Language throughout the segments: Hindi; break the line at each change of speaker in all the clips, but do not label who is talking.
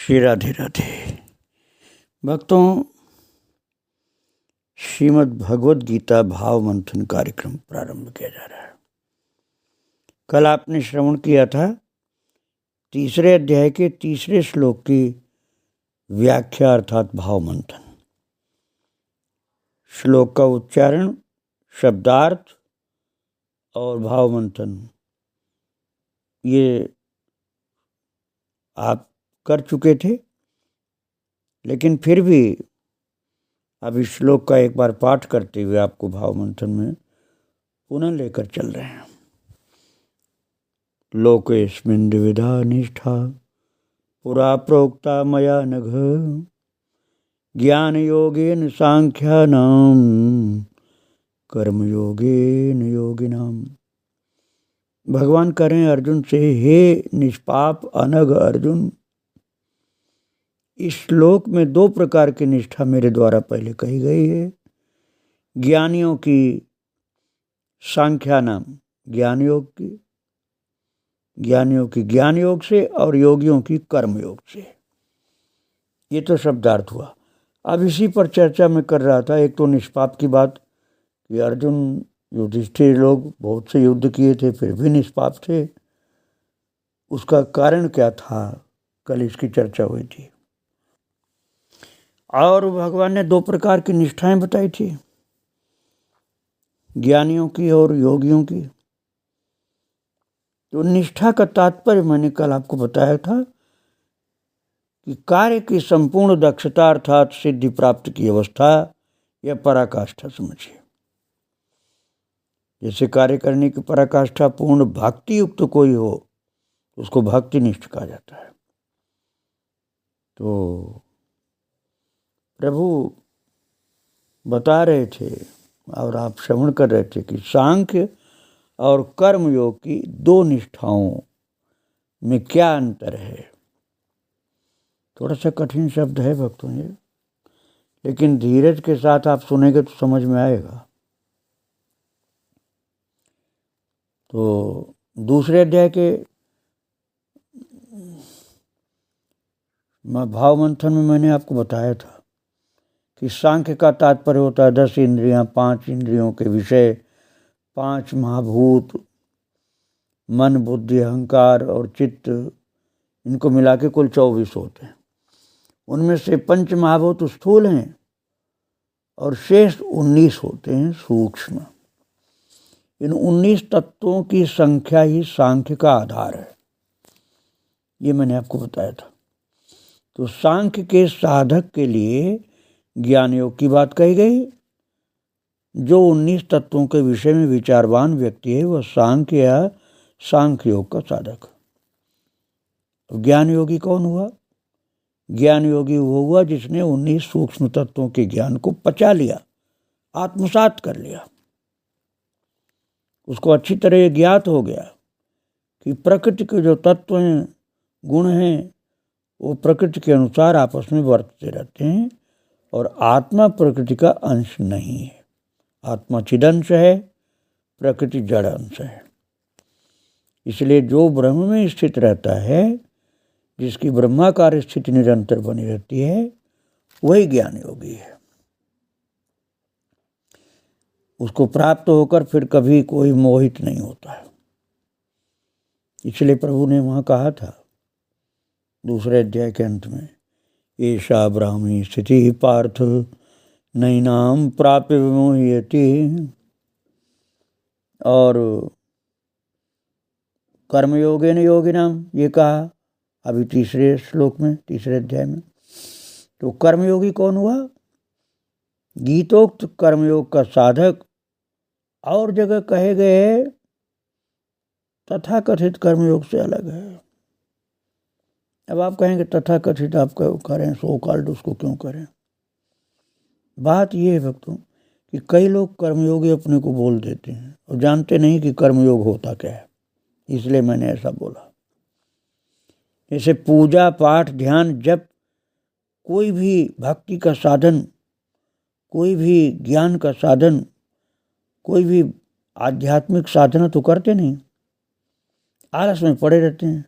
श्री राधे राधे। भक्तों, श्रीमद् भगवद गीता भाव मंथन कार्यक्रम प्रारंभ किया जा रहा है। कल आपने श्रवण किया था तीसरे अध्याय के तीसरे श्लोक की व्याख्या अर्थात भाव मंथन। श्लोक का उच्चारण, शब्दार्थ और भाव मंथन ये आप कर चुके थे, लेकिन फिर भी अब इस श्लोक का एक बार पाठ करते हुए आपको भाव मंथन में पुनः लेकर चल रहे हैं। लोकेस्मिन् द्विविधा निष्ठा पुरा प्रोक्ता मया नघ ज्ञान योगेन सांख्यानाम कर्म योगेन योगिनाम। भगवान करें अर्जुन से, हे निष्पाप अनघ अर्जुन, इस श्लोक में दो प्रकार की निष्ठा मेरे द्वारा पहले कही गई है। ज्ञानियों की सांख्या नाम ज्ञान योग से और योगियों की कर्म योग से। ये तो शब्दार्थ हुआ। अब इसी पर चर्चा में कर रहा था। एक तो निष्पाप की बात कि अर्जुन युधिष्ठिर लोग बहुत से युद्ध किए थे फिर भी निष्पाप थे, उसका कारण क्या था, कल इसकी चर्चा हुई थी। और भगवान ने दो प्रकार की निष्ठाएं बताई थी, ज्ञानियों की और योगियों की। तो निष्ठा का तात्पर्य मैंने कल आपको बताया था कि कार्य की संपूर्ण दक्षता अर्थात सिद्धि प्राप्त की अवस्था या पराकाष्ठा समझिए। जैसे कार्य करने की पराकाष्ठा पूर्ण भक्ति युक्त कोई हो उसको भक्ति निष्ठ कहा जाता है। तो प्रभु बता रहे थे और आप श्रवण कर रहे थे कि सांख्य और कर्म योग की दो निष्ठाओं में क्या अंतर है। थोड़ा सा कठिन शब्द है भक्तों ये, लेकिन धीरज के साथ आप सुनेंगे तो समझ में आएगा। तो दूसरे अध्याय के भाव मंथन में मैंने आपको बताया था कि सांख्य का तात्पर्य होता है 10 इंद्रियां, 5 इंद्रियों के विषय, 5 महाभूत, मन, बुद्धि, अहंकार और चित्त, इनको मिला के कुल 24 होते हैं। उनमें से 5 महाभूत स्थूल हैं और शेष 19 होते हैं सूक्ष्म। इन 19 तत्वों की संख्या ही सांख्य का आधार है, ये मैंने आपको बताया था। तो सांख्य के साधक के लिए ज्ञान योग की बात कही गई। जो 19 तत्वों के विषय में विचारवान व्यक्ति है वह सांख्य या सांख्य योग का साधक। ज्ञान योगी कौन हुआ? ज्ञान योगी वो हुआ जिसने 19 सूक्ष्म तत्वों के ज्ञान को पचा लिया, आत्मसात कर लिया। उसको अच्छी तरह ज्ञात हो गया कि प्रकृति के जो तत्व हैं, गुण हैं, वो प्रकृति के अनुसार आपस में वर्तते रहते हैं और आत्मा प्रकृति का अंश नहीं है। आत्मा चिदंश है, प्रकृति जड़ अंश है। इसलिए जो ब्रह्म में स्थित रहता है, जिसकी ब्रह्माकार स्थिति निरंतर बनी रहती है, वही ज्ञान योगी है। उसको प्राप्त होकर फिर कभी कोई मोहित नहीं होता है। इसलिए प्रभु ने वहाँ कहा था दूसरे अध्याय के अंत में, एषा ब्राह्मी स्थिति पार्थ नैनाम प्राप्य विमोहयति। और कर्मयोगेन योगिनाम ये कहा अभी तीसरे श्लोक में, तीसरे अध्याय में। तो कर्मयोगी कौन हुआ? गीतोक्त कर्मयोग का साधक और जगह कहे गए तथाकथित कर्मयोग से अलग है। अब आप कहेंगे तथाकथित आप करें, सो कॉल्ड उसको क्यों करें? बात ये है भक्तों कि कई लोग कर्मयोगी अपने को बोल देते हैं और जानते नहीं कि कर्मयोग होता क्या है। इसलिए मैंने ऐसा बोला। जैसे पूजा पाठ ध्यान जप, कोई भी भक्ति का साधन, कोई भी ज्ञान का साधन, कोई भी आध्यात्मिक साधना तो करते नहीं, आलस में पड़े रहते हैं।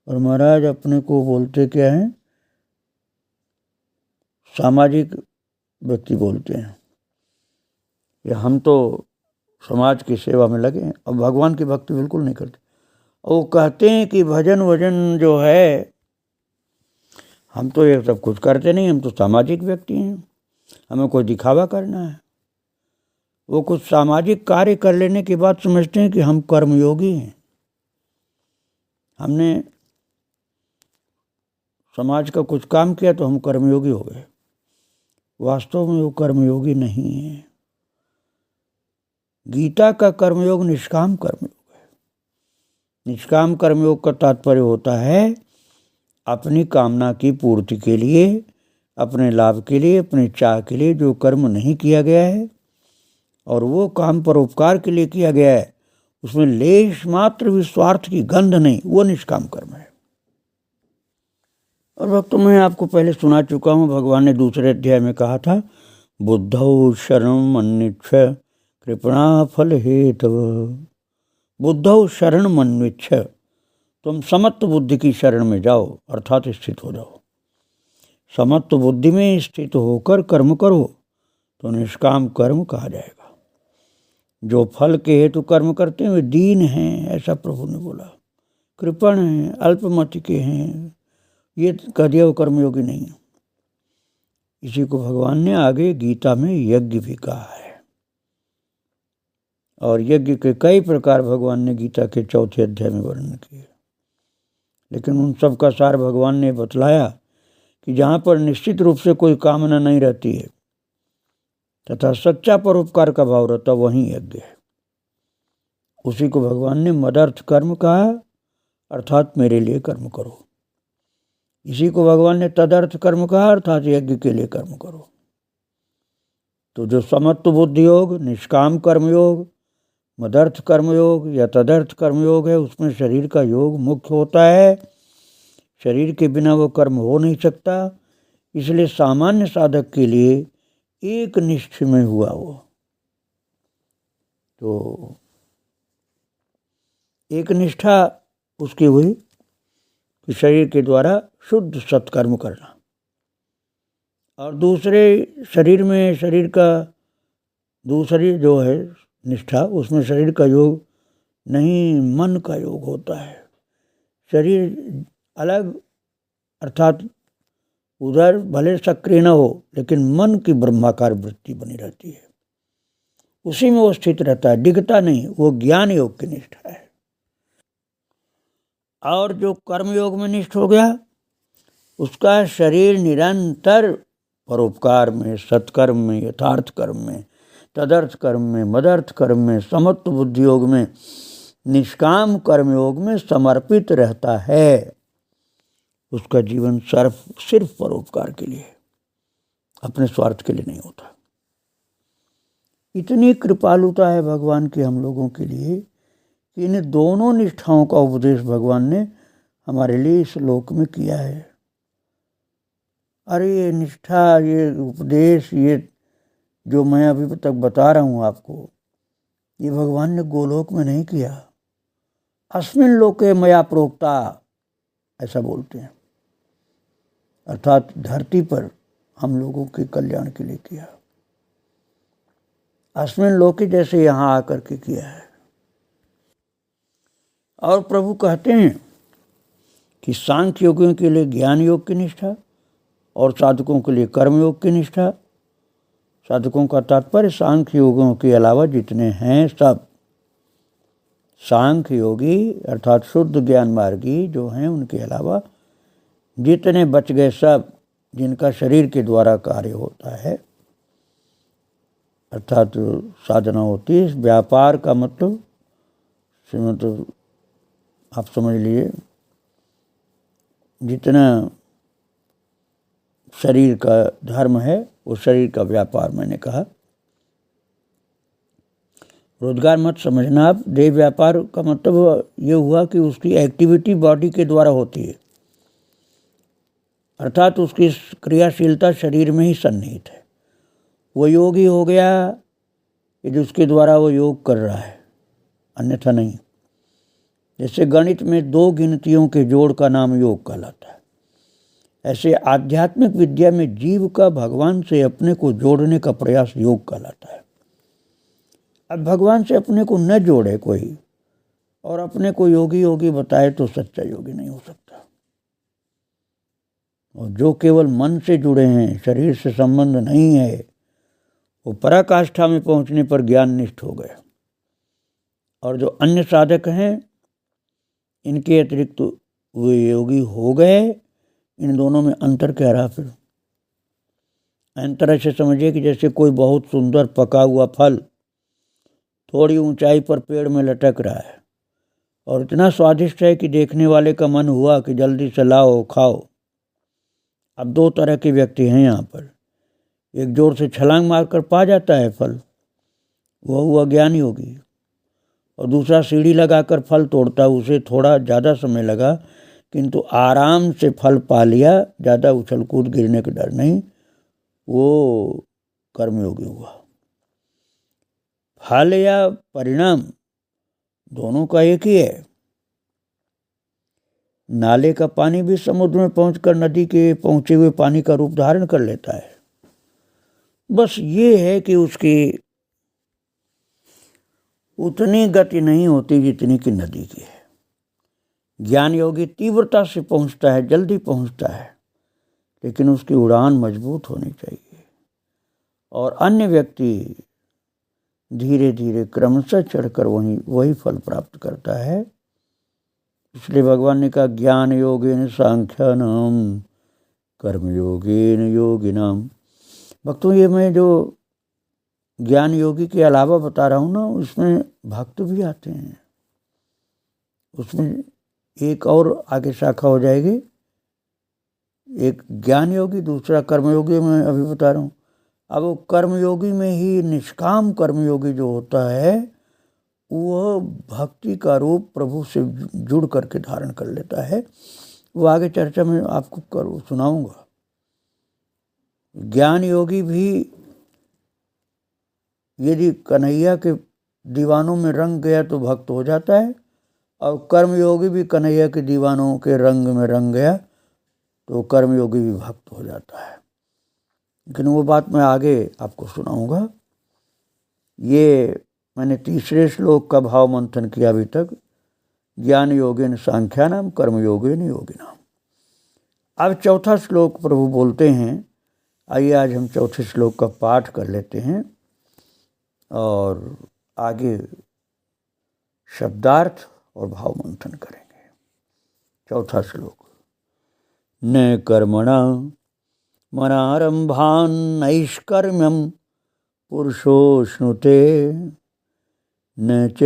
और महाराज अपने को बोलते क्या हैं सामाजिक व्यक्ति बोलते हैं कि हम तो समाज की सेवा में लगे हैं, अब भगवान की भक्ति बिल्कुल नहीं करते। वो कहते हैं कि भजन वजन जो है, हम तो ये सब कुछ करते नहीं, हम तो सामाजिक व्यक्ति हैं, हमें कोई दिखावा करना है। वो कुछ सामाजिक कार्य कर लेने के बाद समझते हैं कि हम कर्मयोगी हैं, हमने समाज का कुछ काम किया तो हम कर्मयोगी हो गए। वास्तव में वो कर्मयोगी नहीं है। गीता का कर्मयोग निष्काम कर्मयोग है। निष्काम कर्मयोग का तात्पर्य होता है अपनी कामना की पूर्ति के लिए, अपने लाभ के लिए, अपने चाह के लिए जो कर्म नहीं किया गया है और वो काम परोपकार के लिए किया गया है, उसमें लेश मात्र भी स्वार्थ की गंध नहीं, वो निष्काम कर्म है। और भक्तों, मैं आपको पहले सुना चुका हूँ, भगवान ने दूसरे अध्याय में कहा था, बुद्धौ शरणं मन्विच्छ कृपणा फल हेतव। बुद्धौ शरण मन्विच्छ, तुम समत्व बुद्धि की शरण में जाओ, अर्थात स्थित हो जाओ। समत्व बुद्धि में स्थित होकर कर्म करो तो निष्काम कर्म कहा जाएगा। जो फल के हेतु कर्म करते हैं वे दीन हैं, ऐसा प्रभु ने बोला। कृपण हैं, अल्पमति के हैं, ये कदिया वो कर्मयोगी नहीं है। इसी को भगवान ने आगे गीता में यज्ञ भी कहा है, और यज्ञ के कई प्रकार भगवान ने गीता के 4 अध्याय में वर्णन किए। लेकिन उन सब का सार भगवान ने बतलाया कि जहाँ पर निश्चित रूप से कोई कामना नहीं रहती है तथा सच्चा परोपकार का भाव रहता, वहीं यज्ञ है। उसी को भगवान ने मदर्थ कर्म कहा, अर्थात मेरे लिए कर्म करो। इसी को भगवान ने तदर्थ कर्म कहा, अर्थात यज्ञ के लिए कर्म करो। तो जो समत्व बुद्धि योग, निष्काम कर्मयोग, मदर्थ कर्मयोग या तदर्थ कर्मयोग है, उसमें शरीर का योग मुख्य होता है। शरीर के बिना वो कर्म हो नहीं सकता। इसलिए सामान्य साधक के लिए एक निष्ठ में हुआ वो, तो एक निष्ठा उसकी हुई कि शरीर के द्वारा शुद्ध सत्कर्म करना, और दूसरे शरीर में, शरीर का दूसरी जो है निष्ठा, उसमें शरीर का योग नहीं, मन का योग होता है। शरीर अलग, अर्थात उधर भले सक्रिय न हो, लेकिन मन की ब्रह्माकार वृत्ति बनी रहती है, उसी में वो स्थित रहता है, डिगता नहीं। वो ज्ञान योग की निष्ठा है। और जो कर्म योग में निष्ठ हो गया, उसका शरीर निरंतर परोपकार में, सत्कर्म में, यथार्थ कर्म में, तदर्थ कर्म में, मदर्थ कर्म में, समत्व बुद्धि योग में, निष्काम कर्म योग में समर्पित रहता है। उसका जीवन सिर्फ परोपकार के लिए, अपने स्वार्थ के लिए नहीं होता। इतनी कृपालुता है भगवान की हम लोगों के लिए कि इन दोनों निष्ठाओं का उपदेश भगवान ने हमारे लिए इस लोक में किया है। अरे ये निष्ठा, ये उपदेश, ये जो मैं अभी तक बता रहा हूँ आपको, ये भगवान ने गोलोक में नहीं किया। अस्मिन् लोके मया प्रोक्ता, ऐसा बोलते हैं, अर्थात धरती पर हम लोगों के कल्याण के लिए किया। अस्मिन् लोके जैसे यहाँ आकर के किया है। और प्रभु कहते हैं कि सांख्य योगियों के लिए ज्ञान योग की निष्ठा और साधकों के लिए कर्म योग की निष्ठा। साधकों का तात्पर्य सांख्य योगियों के अलावा जितने हैं सब, सांख्य योगी अर्थात शुद्ध ज्ञान मार्गी जो हैं, उनके अलावा जितने बच गए सब, जिनका शरीर के द्वारा कार्य होता है, अर्थात साधना होती है। व्यापार का मतलब आप समझ लिए, जितना शरीर का धर्म है वो शरीर का व्यापार। मैंने कहा रोजगार मत समझना आप। देह व्यापार का मतलब ये हुआ कि उसकी एक्टिविटी बॉडी के द्वारा होती है, अर्थात उसकी क्रियाशीलता शरीर में ही सन्निहित है। वो योगी हो गया कि जिसके द्वारा वो योग कर रहा है, अन्यथा नहीं। जैसे गणित में 2 गिनतियों के जोड़ का नाम योग कहलाता है, ऐसे आध्यात्मिक विद्या में जीव का भगवान से अपने को जोड़ने का प्रयास योग कहलाता है। अब भगवान से अपने को न जोड़े कोई और अपने को योगी योगी बताए तो सच्चा योगी नहीं हो सकता। और जो केवल मन से जुड़े हैं, शरीर से संबंध नहीं है, वो पराकाष्ठा में पहुंचने पर ज्ञान निष्ठ हो गए। और जो अन्य साधक हैं, इनके अतिरिक्त वे योगी हो गए। इन दोनों में अंतर क्या रहा फिर? अंतर ऐसे समझिए कि जैसे कोई बहुत सुंदर पका हुआ फल थोड़ी ऊंचाई पर पेड़ में लटक रहा है और इतना स्वादिष्ट है कि देखने वाले का मन हुआ कि जल्दी से लाओ खाओ। अब दो तरह के व्यक्ति हैं यहाँ पर। एक जोर से छलांग मारकर पा जाता है फल, वह हुआ ज्ञान योगी। और दूसरा सीढ़ी लगाकर फल तोड़ता है, उसे थोड़ा ज़्यादा समय लगा किंतु आराम से फल पा लिया, ज़्यादा उछल कूद गिरने का डर नहीं, वो कर्मयोगी हुआ। फल या परिणाम दोनों का एक ही है। नाले का पानी भी समुद्र में पहुंचकर नदी के पहुंचे हुए पानी का रूप धारण कर लेता है। बस ये है कि उसकी उतनी गति नहीं होती जितनी कि नदी की है। ज्ञान योगी तीव्रता से पहुंचता है, जल्दी पहुंचता है, लेकिन उसकी उड़ान मजबूत होनी चाहिए। और अन्य व्यक्ति धीरे धीरे क्रमशः चढ़कर वही फल प्राप्त करता है। इसलिए भगवान ने कहा ज्ञान योगेन सांख्यानाम कर्म योगेन योगिनाम। भक्तों, ये मैं जो ज्ञान योगी के अलावा बता रहा हूँ ना, उसमें भक्त भी आते हैं। उसमें एक और आगे शाखा हो जाएगी, एक ज्ञान योगी, दूसरा कर्मयोगी मैं अभी बता रहा हूँ। अब वो कर्मयोगी में ही निष्काम कर्मयोगी जो होता है, वह भक्ति का रूप प्रभु से जुड़ करके धारण कर लेता है। वो आगे चर्चा में आपको सुनाऊंगा। ज्ञान योगी भी यदि कन्हैया के दीवानों में रंग गया तो भक्त हो जाता है, और कर्मयोगी भी कन्हैया के दीवानों के रंग में रंग गया तो कर्मयोगी भी भक्त हो जाता है। लेकिन वो बात मैं आगे आपको सुनाऊंगा। ये मैंने तीसरे श्लोक का भाव मंथन किया अभी तक, ज्ञान योगेन सांख्यानाम कर्म योगेन योगिनाम। अब चौथा श्लोक प्रभु बोलते हैं। आइए आज हम चौथे श्लोक का पाठ कर लेते हैं और आगे शब्दार्थ और भाव मंथन करेंगे। चौथा श्लोक। न कर्मणा मनारंभान नैष्कर्म्यम पुरुषोष्णुते न च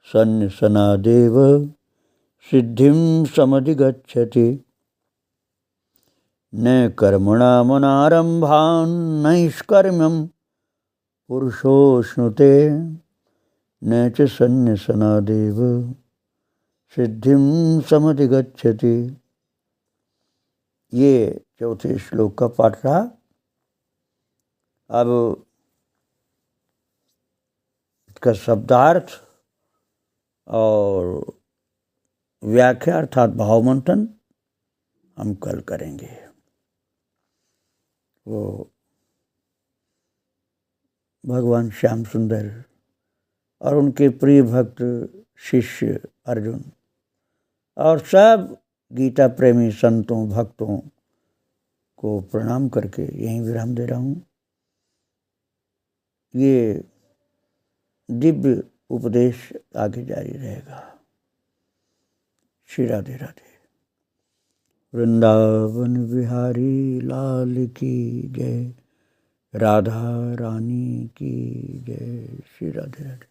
सन्निसनादेव सिद्धिं समधिगच्छति। न कर्मणा मनारंभान नैष्कर्म्यम पुरुषोष्णुते न च सन्निसनादेव सिद्धिं समधिगच्छति। ये चौथे श्लोक का पाठ रहा। अब इसका शब्दार्थ और व्याख्या अर्थात भाव मंथन हम कल करेंगे। वो भगवान श्याम सुंदर और उनके प्रिय भक्त शिष्य अर्जुन और सब गीता प्रेमी संतों भक्तों को प्रणाम करके यहीं विराम दे रहा हूँ। ये दिव्य उपदेश आगे जारी रहेगा। श्री राधे राधे। वृंदावन बिहारी लाल की जय, राधा रानी की जय। श्री राधे राधे।